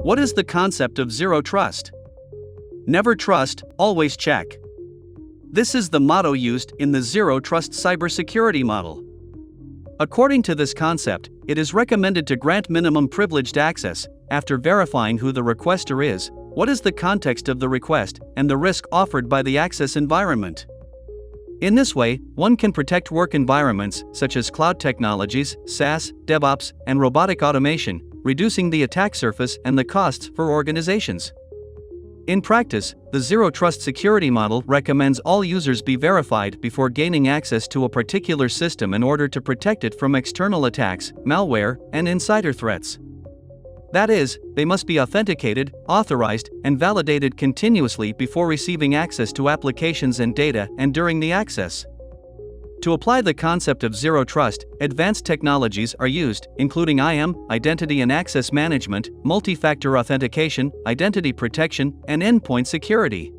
What is the concept of zero trust? Never trust, always check. This is the motto used in the zero trust cybersecurity model. According to this concept, it is recommended to grant minimum privileged access after verifying who the requester is, what is the context of the request, and the risk offered by the access environment. In this way, one can protect work environments such as cloud technologies, SaaS, DevOps, and robotic automation, reducing the attack surface and the costs for organizations. In practice, the Zero Trust security model recommends all users be verified before gaining access to a particular system in order to protect it from external attacks, malware, and insider threats. That is, they must be authenticated, authorized, and validated continuously before receiving access to applications and data and during the access. To apply the concept of zero trust, advanced technologies are used, including IAM, identity and access management, multi-factor authentication, identity protection, and endpoint security.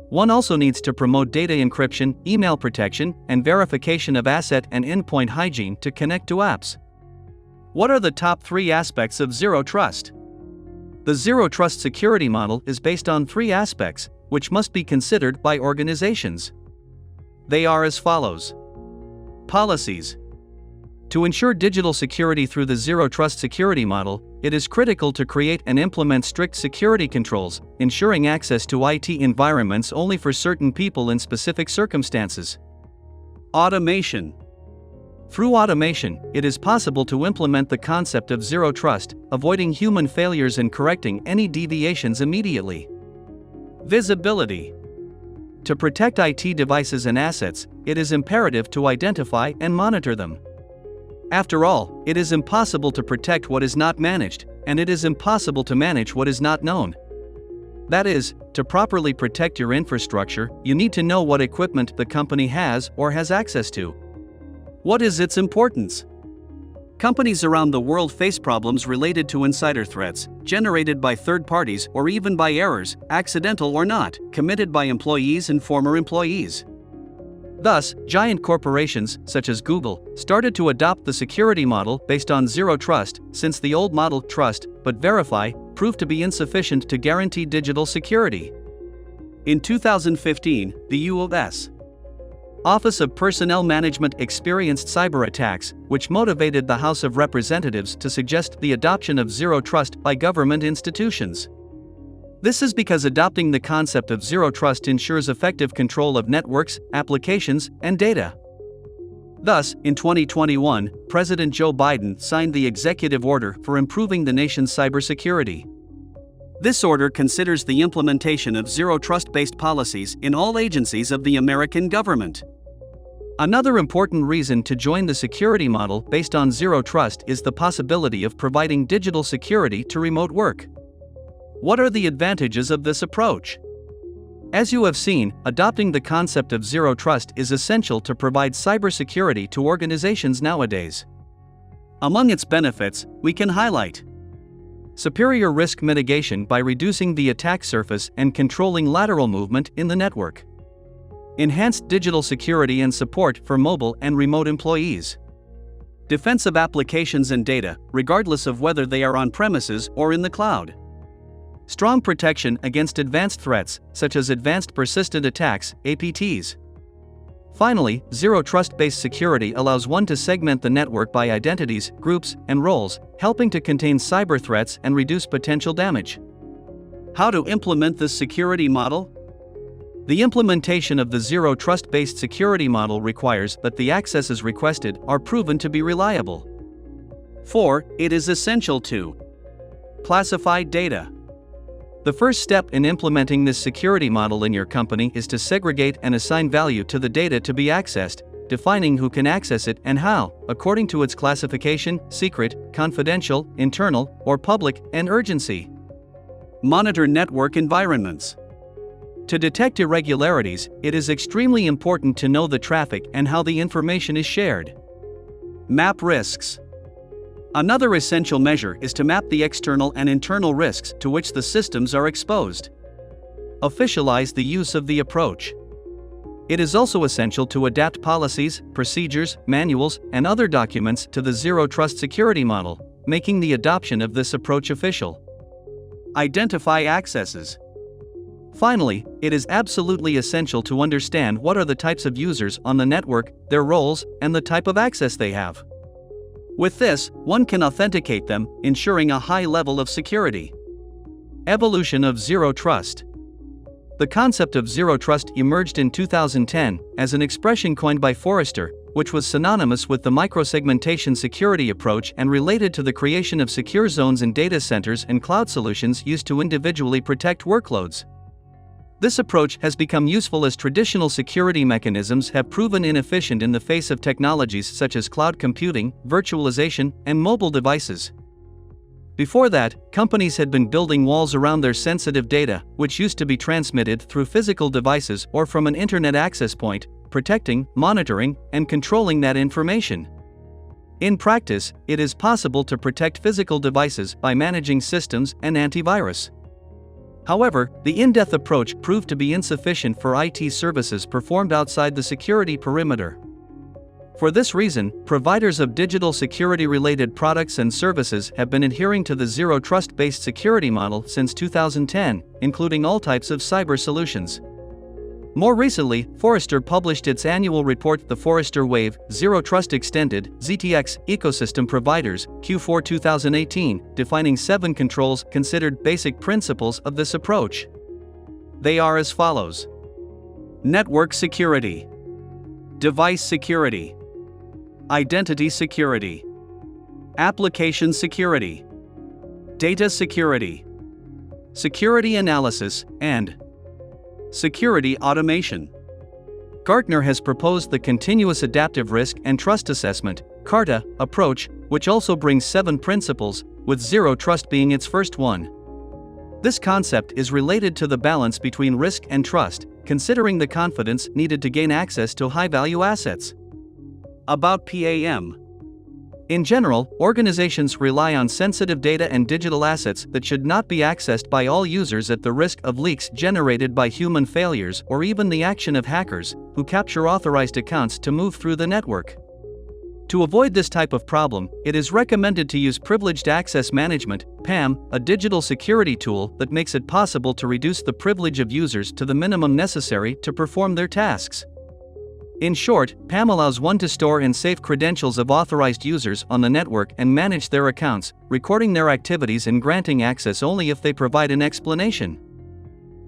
One also needs to promote data encryption, email protection, and verification of asset and endpoint hygiene to connect to apps. What are the top 3 aspects of zero trust? The zero trust security model is based on 3 aspects, which must be considered by organizations. They are as follows. Policies. To ensure digital security through the Zero Trust security model, it is critical to create and implement strict security controls, ensuring access to IT environments only for certain people in specific circumstances. Automation. Through automation, it is possible to implement the concept of zero trust, avoiding human failures and correcting any deviations immediately. Visibility. To protect IT devices and assets, it is imperative to identify and monitor them. After all, it is impossible to protect what is not managed, and it is impossible to manage what is not known. That is, to properly protect your infrastructure, you need to know what equipment the company has or has access to. What is its importance? Companies around the world face problems related to insider threats, generated by third parties or even by errors, accidental or not, committed by employees and former employees. Thus, giant corporations, such as Google, started to adopt the security model based on zero trust, since the old model, trust, but verify, proved to be insufficient to guarantee digital security. In 2015, the U.S. Office of Personnel Management experienced cyber attacks, which motivated the House of Representatives to suggest the adoption of zero trust by government institutions. This is because adopting the concept of zero trust ensures effective control of networks, applications, and data. Thus, in 2021, President Joe Biden signed the executive order for improving the nation's cybersecurity. This order considers the implementation of zero trust-based policies in all agencies of the American government. Another important reason to join the security model based on zero trust is the possibility of providing digital security to remote work. What are the advantages of this approach? As you have seen, adopting the concept of zero trust is essential to provide cybersecurity to organizations nowadays. Among its benefits, we can highlight superior risk mitigation by reducing the attack surface and controlling lateral movement in the network. Enhanced digital security and support for mobile and remote employees. Defense of applications and data, regardless of whether they are on premises or in the cloud. Strong protection against advanced threats, such as advanced persistent attacks, APTs. Finally, zero trust-based security allows one to segment the network by identities, groups, and roles, helping to contain cyber threats and reduce potential damage. How to implement this security model? The implementation of the zero trust-based security model requires that the accesses requested are proven to be reliable. 4. It is essential to classify data. The first step in implementing this security model in your company is to segregate and assign value to the data to be accessed, defining who can access it and how, according to its classification, secret, confidential, internal, or public, and urgency. Monitor network environments. To detect irregularities, it is extremely important to know the traffic and how the information is shared. Map risks. Another essential measure is to map the external and internal risks to which the systems are exposed. Officialize the use of the approach. It is also essential to adapt policies, procedures, manuals, and other documents to the zero trust security model, making the adoption of this approach official. Identify accesses. Finally, it is absolutely essential to understand what are the types of users on the network, their roles, and the type of access they have. With this, one can authenticate them, ensuring a high level of security. Evolution of Zero Trust. The concept of zero trust emerged in 2010 as an expression coined by Forrester, which was synonymous with the microsegmentation security approach and related to the creation of secure zones in data centers and cloud solutions used to individually protect workloads. This approach has become useful as traditional security mechanisms have proven inefficient in the face of technologies such as cloud computing, virtualization, and mobile devices. Before that, companies had been building walls around their sensitive data, which used to be transmitted through physical devices or from an internet access point, protecting, monitoring, and controlling that information. In practice, it is possible to protect physical devices by managing systems and antivirus. However, the in-depth approach proved to be insufficient for IT services performed outside the security perimeter. For this reason, providers of digital security-related products and services have been adhering to the zero trust-based security model since 2010, including all types of cyber solutions. More recently, Forrester published its annual report, The Forrester Wave, Zero Trust Extended, ZTX, Ecosystem Providers, Q4 2018, defining 7 controls considered basic principles of this approach. They are as follows: network security, device security, identity security, application security, data security, security analysis, and security automation. Gartner has proposed the Continuous Adaptive Risk and Trust Assessment (CARTA) approach, which also brings 7 principles, with zero trust being its first one. This concept is related to the balance between risk and trust, considering the confidence needed to gain access to high-value assets. About PAM. In general, organizations rely on sensitive data and digital assets that should not be accessed by all users at the risk of leaks generated by human failures or even the action of hackers, who capture authorized accounts to move through the network. To avoid this type of problem, it is recommended to use Privileged Access Management (PAM), a digital security tool that makes it possible to reduce the privilege of users to the minimum necessary to perform their tasks. In short, PAM allows one to store and save credentials of authorized users on the network and manage their accounts, recording their activities and granting access only if they provide an explanation.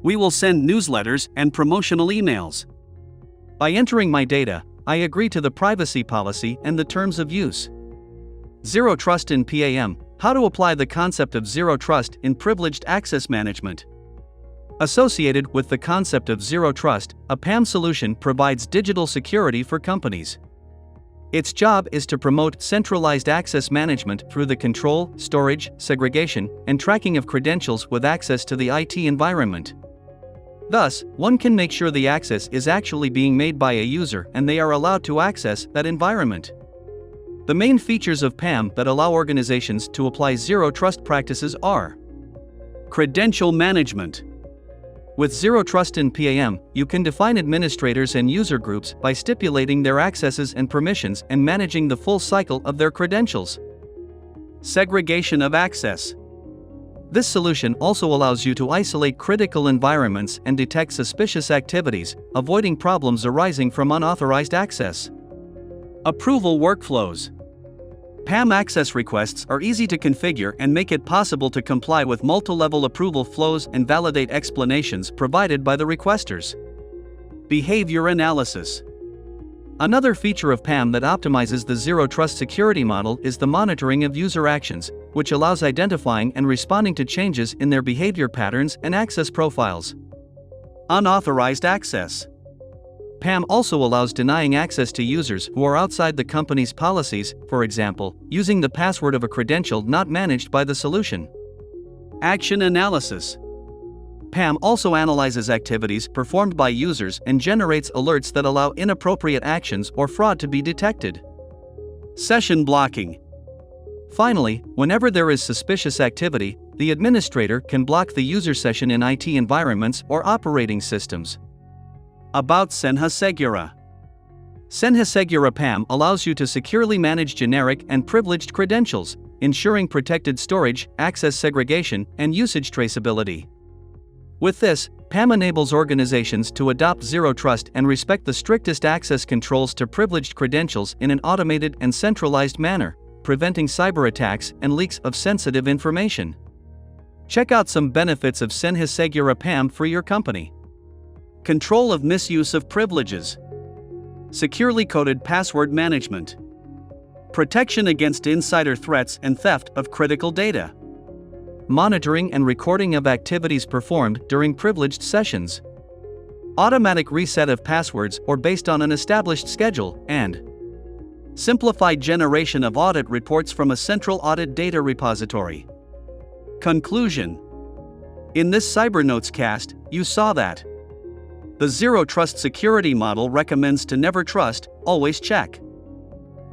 We will send newsletters and promotional emails. By entering my data, I agree to the privacy policy and the terms of use. Zero trust in PAM. How to apply the concept of zero trust in privileged access management. Associated with the concept of zero trust, a PAM solution provides digital security for companies. Its job is to promote centralized access management through the control, storage, segregation, and tracking of credentials with access to the IT environment. Thus, one can make sure the access is actually being made by a user and they are allowed to access that environment. The main features of PAM that allow organizations to apply zero trust practices are: credential management. With zero trust in PAM, you can define administrators and user groups by stipulating their accesses and permissions and managing the full cycle of their credentials. Segregation of access. This solution also allows you to isolate critical environments and detect suspicious activities, avoiding problems arising from unauthorized access. Approval workflows. PAM access requests are easy to configure and make it possible to comply with multi-level approval flows and validate explanations provided by the requesters. Behavior analysis. Another feature of PAM that optimizes the zero trust security model is the monitoring of user actions, which allows identifying and responding to changes in their behavior patterns and access profiles. Unauthorized access. PAM also allows denying access to users who are outside the company's policies, for example, using the password of a credential not managed by the solution. Action analysis. PAM also analyzes activities performed by users and generates alerts that allow inappropriate actions or fraud to be detected. Session blocking. Finally, whenever there is suspicious activity, the administrator can block the user session in IT environments or operating systems. About Senha Segura. Senha Segura PAM allows you to securely manage generic and privileged credentials, ensuring protected storage, access segregation, and usage traceability. With this, PAM enables organizations to adopt zero trust and respect the strictest access controls to privileged credentials in an automated and centralized manner, preventing cyber attacks and leaks of sensitive information. Check out some benefits of Segura PAM for your company. Control of misuse of privileges. Securely coded password management. Protection against insider threats and theft of critical data. Monitoring and recording of activities performed during privileged sessions. Automatic reset of passwords or based on an established schedule, and simplified generation of audit reports from a central audit data repository. Conclusion. In this CyberNotes cast, you saw that the Zero Trust security model recommends to never trust, always check.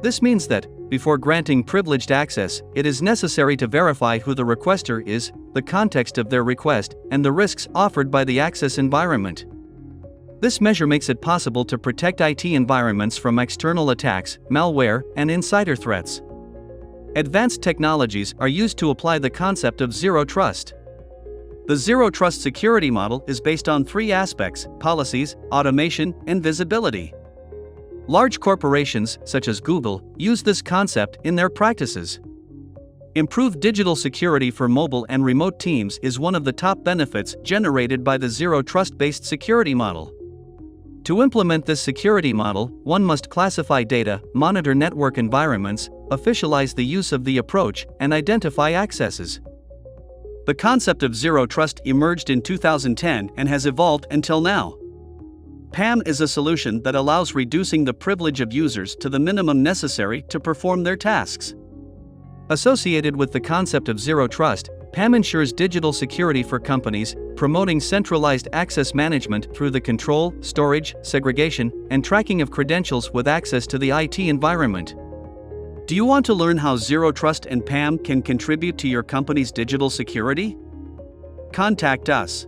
This means that, before granting privileged access, it is necessary to verify who the requester is, the context of their request, and the risks offered by the access environment. This measure makes it possible to protect IT environments from external attacks, malware, and insider threats. Advanced technologies are used to apply the concept of zero trust. The Zero Trust security model is based on three aspects: policies, automation, and visibility. Large corporations, such as Google, use this concept in their practices. Improved digital security for mobile and remote teams is one of the top benefits generated by the Zero Trust-based security model. To implement this security model, one must classify data, monitor network environments, officialize the use of the approach, and identify accesses. The concept of zero trust emerged in 2010 and has evolved until now. PAM is a solution that allows reducing the privilege of users to the minimum necessary to perform their tasks. Associated with the concept of zero trust, PAM ensures digital security for companies, promoting centralized access management through the control, storage, segregation, and tracking of credentials with access to the IT environment. Do you want to learn how Zero Trust and PAM can contribute to your company's digital security? Contact us.